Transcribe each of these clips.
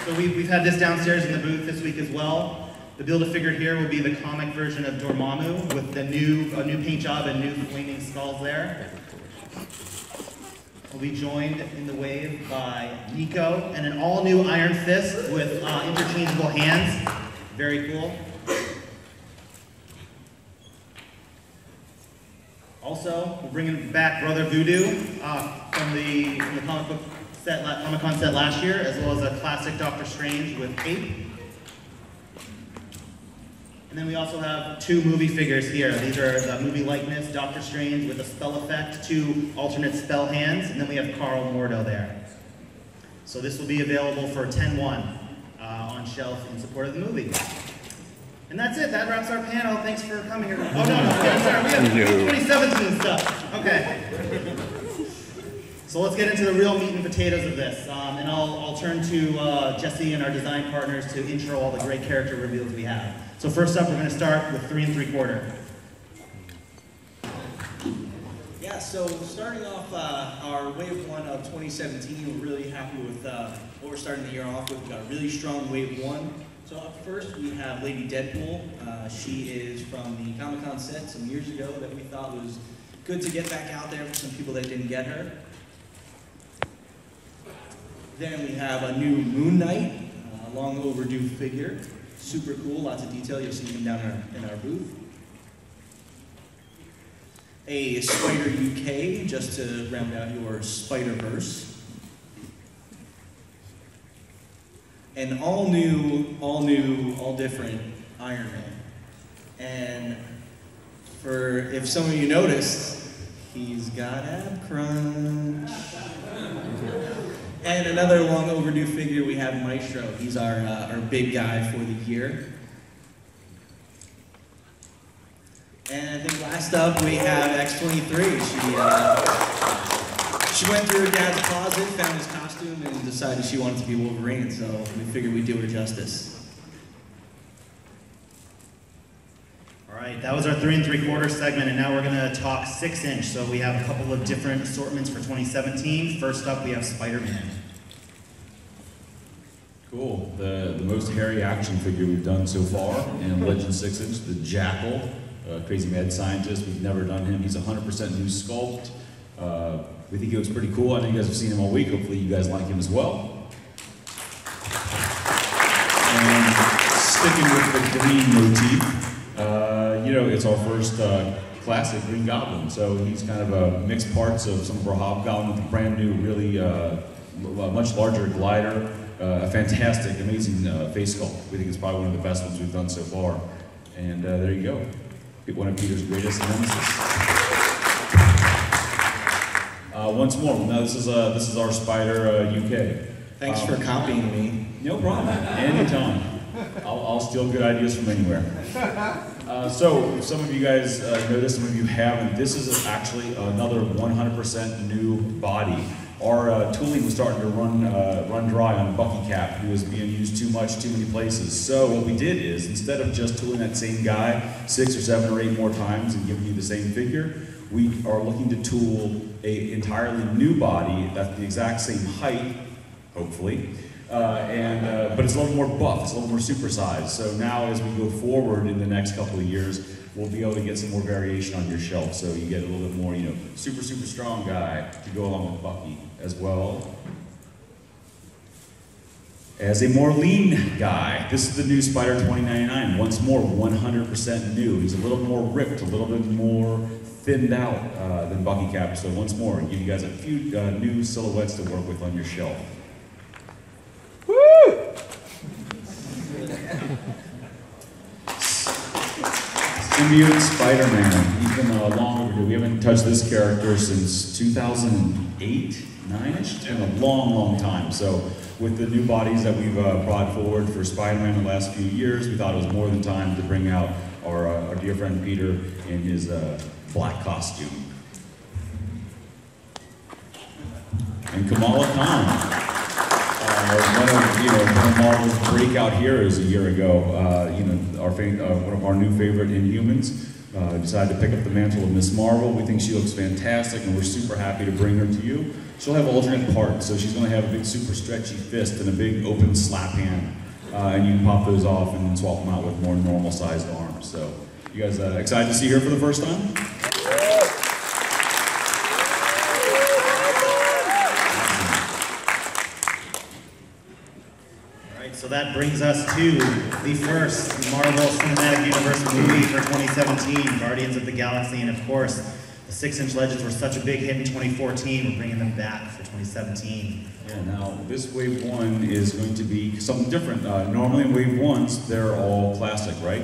So we've had this downstairs in the booth this week as well. The Build-A-Figure here will be the comic version of Dormammu with the new paint job and new flaming skulls there. We'll be joined in the wave by Nico and an all-new Iron Fist with interchangeable hands. Very cool. Also, we're bringing back Brother Voodoo from the comic book set, Comic-Con set last year, as well as a classic Doctor Strange with Ape. And then we also have 2 movie figures here. These are the movie likeness, Doctor Strange with a spell effect, 2 alternate spell hands, and then we have Carl Mordo there. So this will be available for 10/1 on shelf in support of the movie. And that's it. That wraps our panel. Thanks for coming here. Oh, no, sorry. We have 2017 stuff. Okay. So let's get into the real meat and potatoes of this. And I'll turn to Jesse and our design partners to intro all the great character reveals we have. So first up, we're going to start with 3 3/4. Yeah, so starting off our wave 1 of 2017, we're really happy with what we're starting the year off with. We've got a really strong wave 1. So up first, we have Lady Deadpool. She is from the Comic-Con set some years ago that we thought was good to get back out there for some people that didn't get her. Then we have a new Moon Knight, long overdue figure. Super cool, lots of detail. You'll see him down in our booth. A Spider UK, just to round out your Spider-Verse. An all different Iron Man. And if some of you noticed, he's got ab crunch. And another long overdue figure, we have Maestro. He's our big guy for the year. And I think last up we have X-23. She went through her dad's closet, found his costume, and decided she wanted to be Wolverine, so we figured we'd do her justice. All right, that was our 3 3/4 segment, and now we're going to talk 6-inch. So we have a couple of different assortments for 2017. First up, we have Spider-Man. Cool. The most hairy action figure we've done so far in Legend 6-inch, the Jackal, crazy mad scientist. We've never done him. He's 100% new sculpt. We think he looks pretty cool. I know you guys have seen him all week. Hopefully you guys like him as well. And sticking with the green motif, it's our first classic Green Goblin. So he's kind of a mixed parts of some of our Hobgoblin with a brand new, really much larger glider. A fantastic, amazing face sculpt. We think it's probably one of the best ones we've done so far. And there you go. One of Peter's greatest nemesis. Once more, now this is our Spider UK. Thanks for copying me. No problem, anytime. I'll steal good ideas from anywhere. So some of you guys know this, some of you haven't. This is actually another 100% new body. Our tooling was starting to run dry on Bucky Cap. He was being used too much, too many places. So what we did is, instead of just tooling that same guy 6 or 7 or 8 more times and giving you the same figure, we are looking to tool an entirely new body that's the exact same height, hopefully, but it's a little more buff, it's a little more supersized. So now as we go forward in the next couple of years, we'll be able to get some more variation on your shelf. So you get a little bit more, super strong guy to go along with Bucky, as well as a more lean guy. This is the new Spider 2099. Once more, 100% new. He's a little more ripped, a little bit more thinned out than Bucky Cap. So once more, give you guys a few new silhouettes to work with on your shelf. Woo! Symbiote Spider-Man. He's been long overdue. We haven't touched this character since 2008, 9-ish. It's been a long time. So with the new bodies that we've brought forward for Spider-Man the last few years, we thought it was more than time to bring out our dear friend Peter in his black costume. And Kamala Khan, one of Marvel's breakout heroes a year ago. One of our new favorite Inhumans decided to pick up the mantle of Miss Marvel. We think she looks fantastic, and we're super happy to bring her to you. she'll have alternate parts. So she's going to have a big super stretchy fist and a big open slap hand. And you can pop those off and then swap them out with more normal sized arms. So you guys excited to see her for the first time? So that brings us to the first Marvel Cinematic Universe movie for 2017, Guardians of the Galaxy, and of course, the 6-inch Legends were such a big hit in 2014, we're bringing them back for 2017. Yeah, now this Wave 1 is going to be something different. Normally in Wave 1s, they're all classic, right?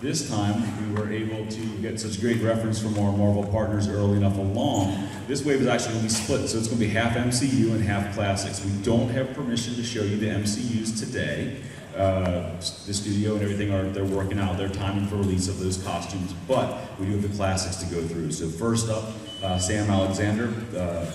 This time, we were able to get such great reference from our Marvel partners early enough along. This wave is actually going to be split, so it's going to be half MCU and half classics. We don't have permission to show you the MCUs today. The studio and everything they're working out their timing for release of those costumes, but we do have the classics to go through. So first up, Sam Alexander,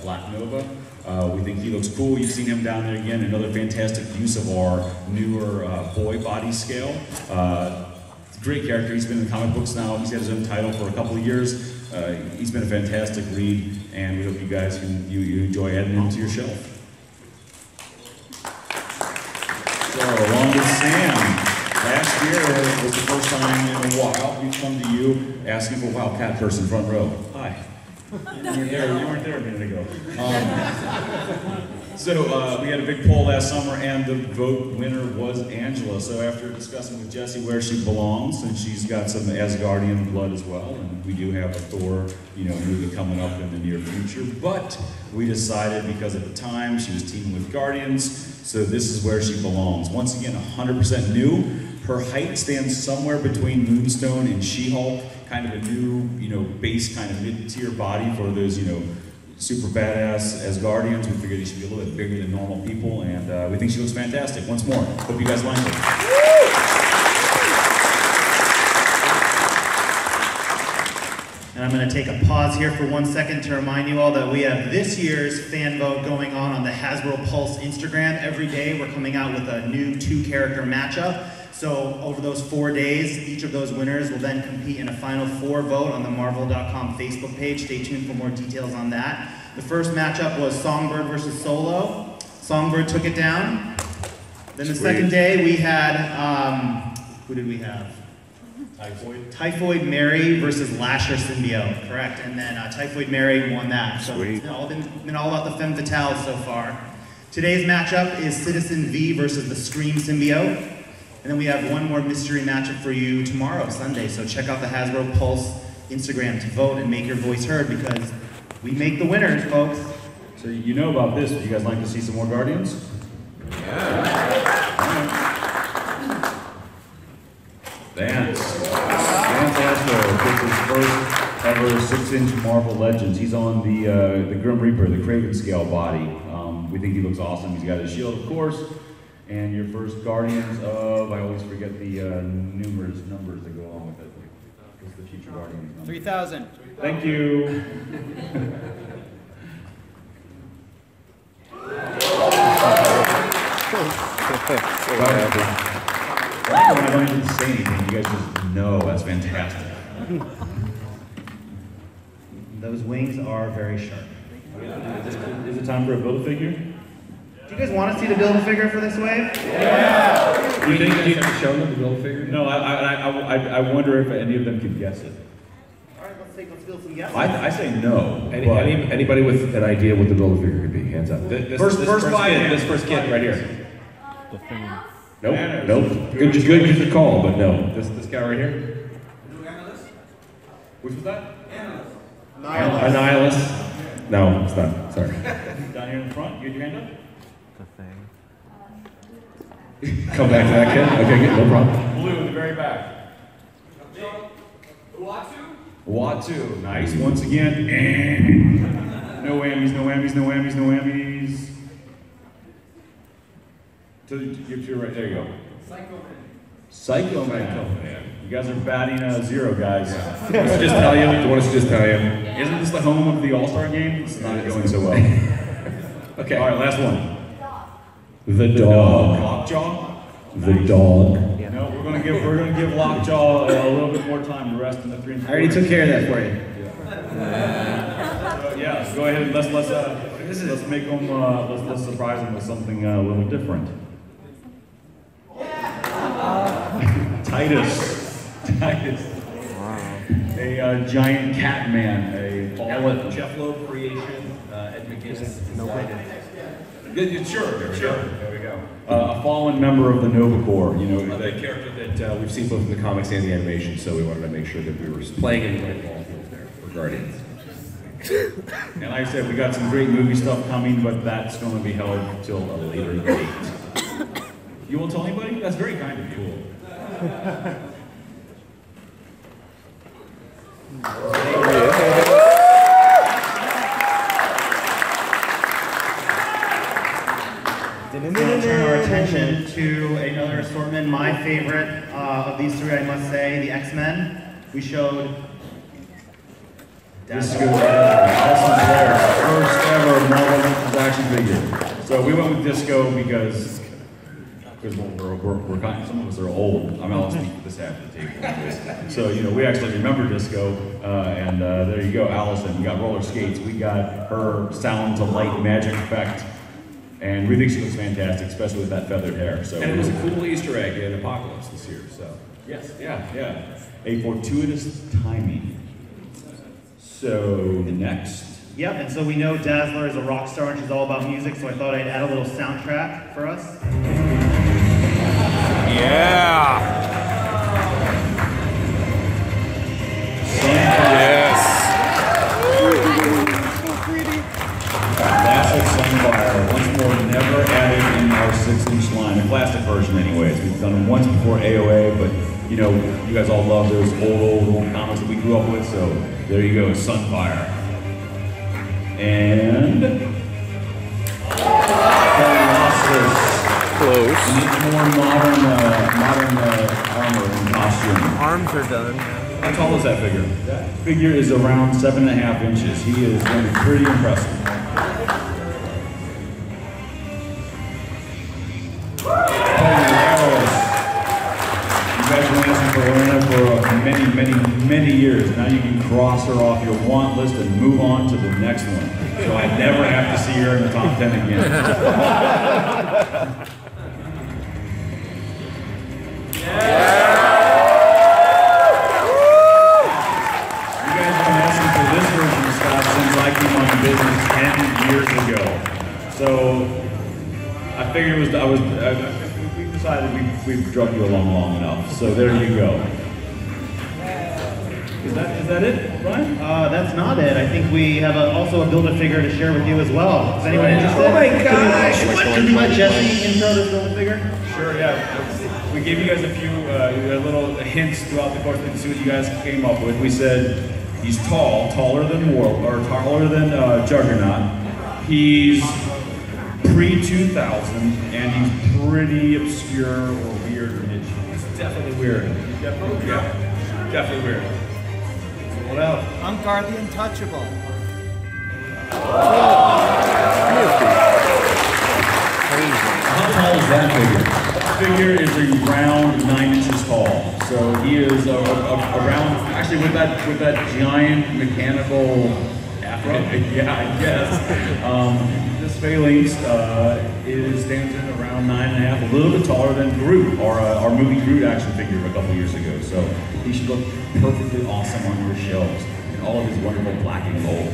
Black Nova. We think he looks cool. You've seen him down there again. Another fantastic use of our newer boy body scale. Great character. He's been in the comic books now. He's had his own title for a couple of years. He's been a fantastic read, and we hope you guys you enjoy adding him to your shelf. So, along with Sam, last year was the first time in a while we've come to you asking for Wildcat Person front row. Hi. You weren't there a minute ago. So we had a big poll last summer, and the vote winner was Angela. So after discussing with Jessie where she belongs, and she's got some Asgardian blood as well, and we do have a Thor, movie coming up in the near future. But we decided, because at the time she was teaming with Guardians, so this is where she belongs. Once again, 100% new. Her height stands somewhere between Moonstone and She-Hulk, kind of a new, base kind of mid-tier body for those, super badass Asgardians. We figured he should be a little bit bigger than normal people, and we think she looks fantastic. Once more, hope you guys like it. And I'm going to take a pause here for 1 second to remind you all that we have this year's fan vote going on the Hasbro Pulse Instagram. Every day we're coming out with a new 2-character matchup. So over those 4 days, each of those winners will then compete in a final 4 vote on the Marvel.com Facebook page. Stay tuned for more details on that. The first matchup was Songbird versus Solo. Songbird took it down. Then the second day we had, who did we have? Typhoid Mary versus Lasher Symbiote, correct. And then Typhoid Mary won that. So it's been all about the femme fatales so far. Today's matchup is Citizen V versus the Scream Symbiote. And then we have one more mystery matchup for you tomorrow, Sunday. So check out the Hasbro Pulse Instagram to vote and make your voice heard, because we make the winners, folks. So you know about this. Would you guys like to see some more Guardians? Yeah. Vance Astro gets his first ever 6-inch Marvel Legends. He's on the Grim Reaper, the Kraven scale body. We think he looks awesome. He's got his shield, of course. And your first Guardians of, I always forget the numbers that go along with it. What's the future Guardians number? 3,000. Thank you. I don't even say anything, you guys just know that's fantastic. Those wings are very sharp. Is it time for a Build-A-Figure? Do you guys want to see the Build-A-Figure for this wave? Yeah! You think you have shown them the Build-A-Figure? No, I wonder if any of them could guess it. Alright, let's build some guesses. I say no. Anybody with an idea what the Build-A-Figure could be? Hands up. This first kid right here. Nope. Good call, but no. This guy right here? Which was that? Annihilus? No, it's not. Sorry. Down here in the front, you had your hand up? Come back to that kid? Okay, good, no problem. Blue in the very back. Watu. Nice. Once again. No whammies, no whammies, no whammies, no whammies. To your right, there you go. Psycho Man. You guys are batting 0, guys. Do you want us to just tell you? Isn't this the home of the All-Star game? It's not going so well. Okay. All right, last one. The dog. Lockjaw. The dog. No, we're gonna give Lockjaw a little bit more time to rest in the 3 and 4. I already took care of that for you. Yeah, go ahead. Let's let's make them, let's surprise them with something a little different. Titus. A giant cat man, a fallen Jeff Loeb creation, Ed McGinnis. Sure. There we go. a fallen member of the Nova Corps. You know, The character that we've seen both in the comics and the animation, so we wanted to make sure that we were playing in the right ball field there for Guardians. and like I said, we got some great movie stuff coming, but that's going to be held till a later date. You won't tell anybody? That's very kind of you. We'll turn our attention to another assortment. My favorite of these three, I must say, the X-Men. We showed Disco Allison Blair's first ever Marvel action figure. So we went with Disco because we're kind of, some of us are old. I mean, I'll speak for this half of the table. So, you know, we actually remember Disco, and there you go, Allison. We got roller skates. We got her sound to light magic effect. And we think she looks fantastic, especially with that feathered hair. So, And it was a cool Easter egg in Apocalypse this year, so. yes, yeah. A fortuitous timing. So, next. Yep, and so we know Dazzler is a rock star and she's all about music, so I thought I'd add a little soundtrack for us. Yeah. Classic Sunfire, once more, never added in our 6-inch line, a plastic version anyways. We've done them once before AOA, but you know, you guys all love those old comics that we grew up with, so there you go, Sunfire. And Close. more modern armor and costume. Arms are done. How tall is that figure? That figure is around 7.5 inches. He is going to be pretty impressive. You guys have been asking for Lorena for many years. Now you can cross her off your want list and move on to the next one. So I never have to see her in the top 10 again. You guys have been asking for this version of Scott since I came on the business 10 years ago. So I figured we decided we've drugged you along long enough. So there you go. Is that it, Brian? That's not it. I think we have also a Build-A-Figure to share with you as well. Is anyone interested? Oh my gosh! Can you let Jesse intro this Build-A-Figure? Sure, yeah. We gave you guys a few little hints throughout the course to see what you guys came up with. We said he's taller than Juggernaut. He's pre-2000, and he's pretty obscure or weird or niche. It's definitely weird. Definitely weird. What else? Unguard the Untouchable. How tall is that figure? That figure is around 9 inches tall. So he is around, actually with that giant mechanical afro, yeah, I guess. This phalanx stands in around 9.5, a little bit taller than Groot, our movie Groot action figure a couple years ago. So he should look perfectly awesome on your shelves in all of his wonderful black and gold.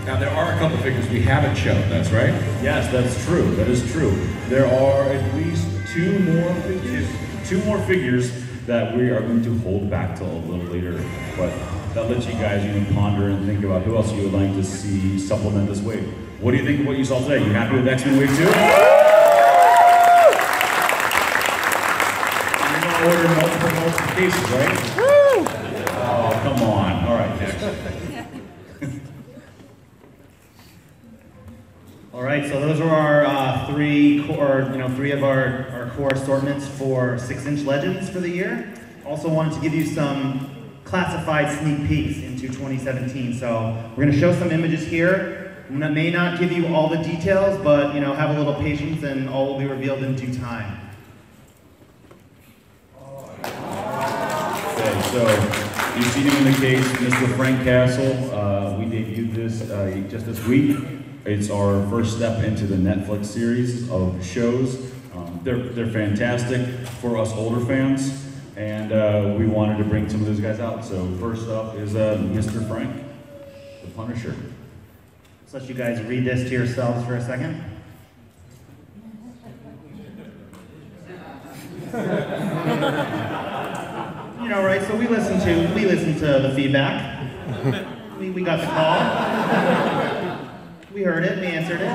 Now there are a couple figures we haven't shown, that's right? Yes, that's true. That is true. There are at least two more figures that we are going to hold back till a little later. But that lets you guys ponder and think about who else you would like to see supplement this wave. What do you think of what you saw today? You happy with X-Men Wave 2? You're going to order multiple cases, right? Woo! Oh, come on. All right, next. All right, so those are our three of our core assortments for 6-inch Legends for the year. Also wanted to give you some classified sneak peeks into 2017. So we're going to show some images here. May not give you all the details, but have a little patience and all will be revealed in due time. Okay, so you've seen him in the case, Mr. Frank Castle. We debuted this just this week. It's our first step into the Netflix series of shows. They're fantastic for us older fans, and we wanted to bring some of those guys out. So first up is Mr. Frank, the Punisher. Let's let you guys read this to yourselves for a second. You know, right? So we listened to the feedback. We got the call. We heard it. We answered it.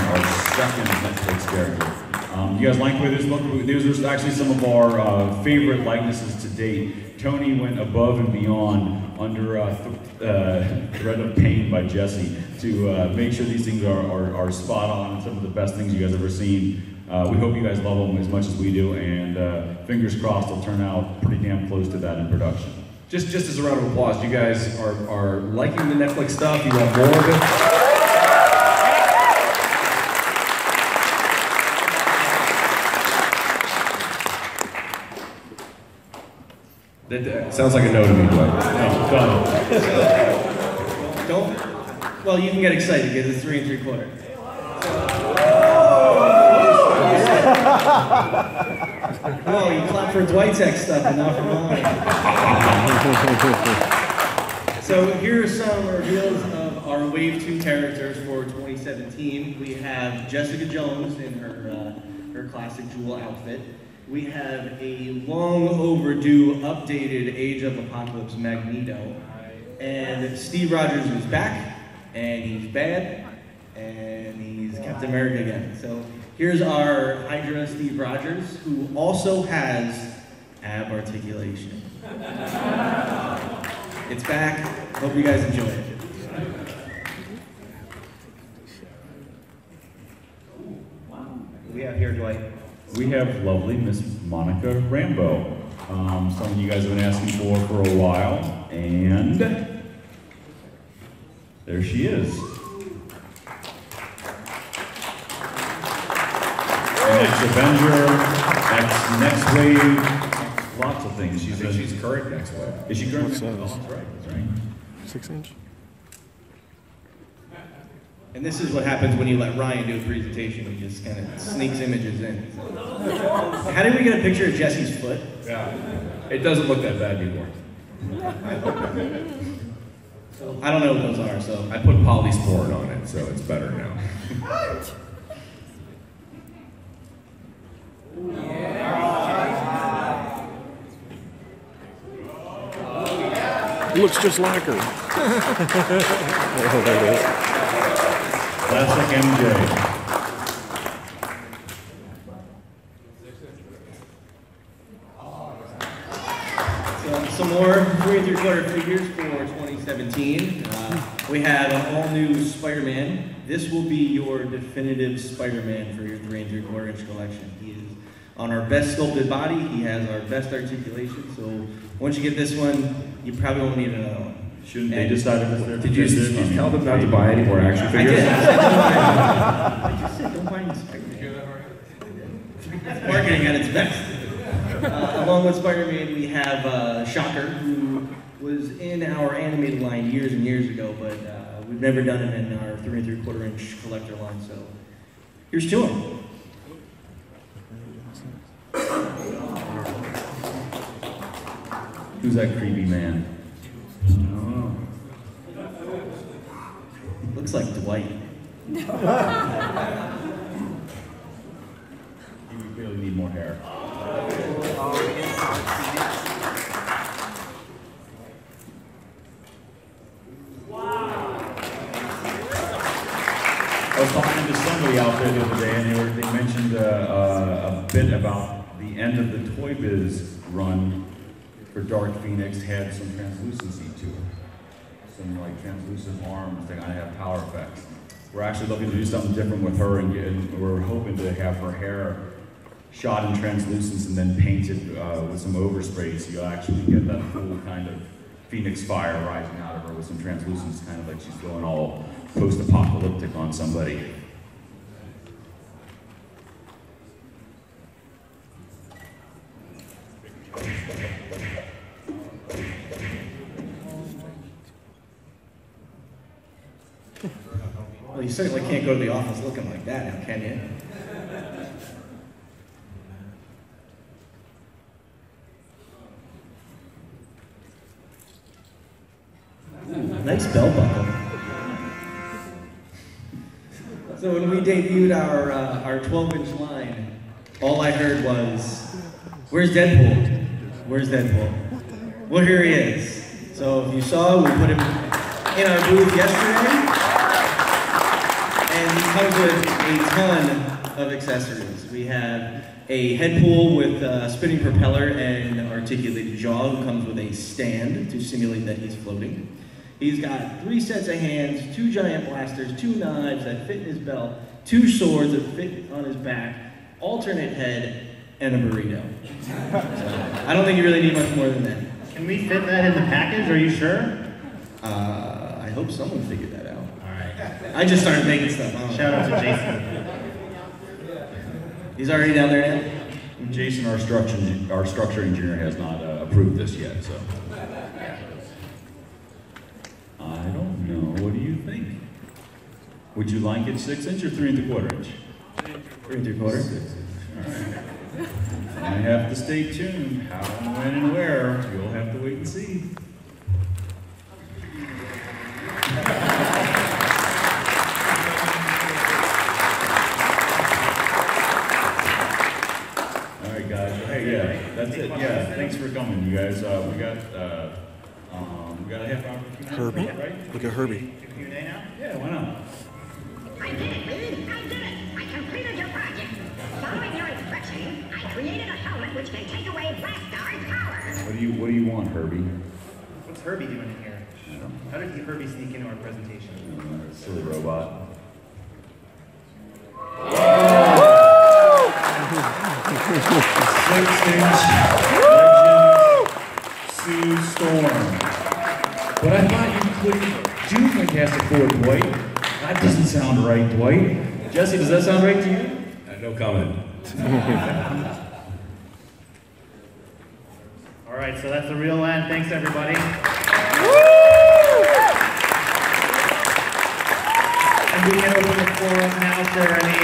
Our second Netflix character. You guys like the way this looked? These are actually some of our favorite likenesses to date. Tony went above and beyond under Thread of Pain by Jesse to make sure these things are spot on and some of the best things you guys have ever seen. We hope you guys love them as much as we do, and fingers crossed they'll turn out pretty damn close to that in production. Just as a round of applause, you guys are liking the Netflix stuff, you want more of it? That sounds like a no to me, Dwight. No, Don't. Well, you can get excited because it's 3 3/4. Oh, you clap for Dwight's X stuff and not for mine. So here are some reveals of our Wave 2 characters for 2017. We have Jessica Jones in her classic jewel outfit. We have a long overdue updated Age of Apocalypse Magneto. And Steve Rogers is back, and he's bad, and he's Captain America again. So here's our Hydra Steve Rogers, who also has ab articulation. It's back. Hope you guys enjoy it. What do we have here, Dwight? we have lovely Miss Monica Rambeau. Something you guys have been asking for a while, and there she is. Ex-Avenger, ex-Next Wave, lots of things. She's current Next Wave. Is she current? What's that? Oh, that's right, that's right. 6-inch? And this is what happens when you let Ryan do a presentation. He just kind of sneaks images in. How did we get a picture of Jesse's foot? Yeah, it doesn't look that bad anymore. I don't know what those are, so. I put polysporin on it, so it's better now. Looks just like her. Oh, there it is. Classic MJ. So some more 3 3/4 figures for 2017. We have an all-new Spider-Man. This will be your definitive Spider-Man for your 3 3/4 inch collection. He is on our best sculpted body. He has our best articulation. So once you get this one, you probably won't need another one. Shouldn't they decide if it's their Did you tell them not to buy any more action I figures? did. I just said don't buy any Spider-Man. It's marketing at its best. Along with Spider-Man, we have Shocker, who was in our animated line years and years ago, but we've never done him in our 3 3/4 inch collector line. So here's to him. Who's that creepy man? Oh. Looks like Dwight. You really need more hair. I was talking to somebody out there the other day, and they mentioned a bit about the end of the Toy Biz run for Dark Phoenix had some translucency to it. Some like translucent arms that kind of have power effects. We're actually looking to do something different with her, and we're hoping to have her hair shot in translucence and then painted with some overspray, so you'll actually get that full kind of Phoenix fire rising out of her with some translucence, kind of like she's going all post-apocalyptic on somebody. Well, you certainly can't go to the office looking like that now, can you? Ooh, nice belt buckle. So when we debuted our 12-inch line, all I heard was, "Where's Deadpool? Where's Deadpool?" Well, here he is. So if you saw, we put him in our booth yesterday, and he comes with a ton of accessories. We have a head pool with a spinning propeller and articulated jaw, who comes with a stand to simulate that he's floating. He's got 3 sets of hands, 2 giant blasters, 2 knives that fit in his belt, 2 swords that fit on his back, alternate head, and a burrito. So, I don't think you really need much more than that. Can we fit that in the package? Are you sure? I hope someone figured that out. All right. I just started making stuff. Shout out to Jason. He's already down there now? Jason, our structure engineer, has not approved this yet, so. I don't know. What do you think? Would you like it 6-inch or 3 3/4 inch? 3 3/4. 6 inch. All right. I have to stay tuned. How, when, and where? You'll have to wait and see. All right, guys. Hey, yeah, that's it. Yeah, thanks for coming, you guys. We got a half hour. Herbie. Right? Look at Herbie. Q&A now? Yeah, why not? I did it, Reed! I did it! I completed your project! Following your instruction, I created a helmet which can take away Blackstar's power! What do you want, Herbie? What's Herbie doing in here? How did Herbie sneak into our presentation? Silly robot. Sue Storm. But I thought you couldn't do Fantastic Four, Dwight. That doesn't sound right, Dwight. Jesse, does that sound right to you? No comment. All right, so that's the real end. Thanks, everybody. And we can open the floor up now for any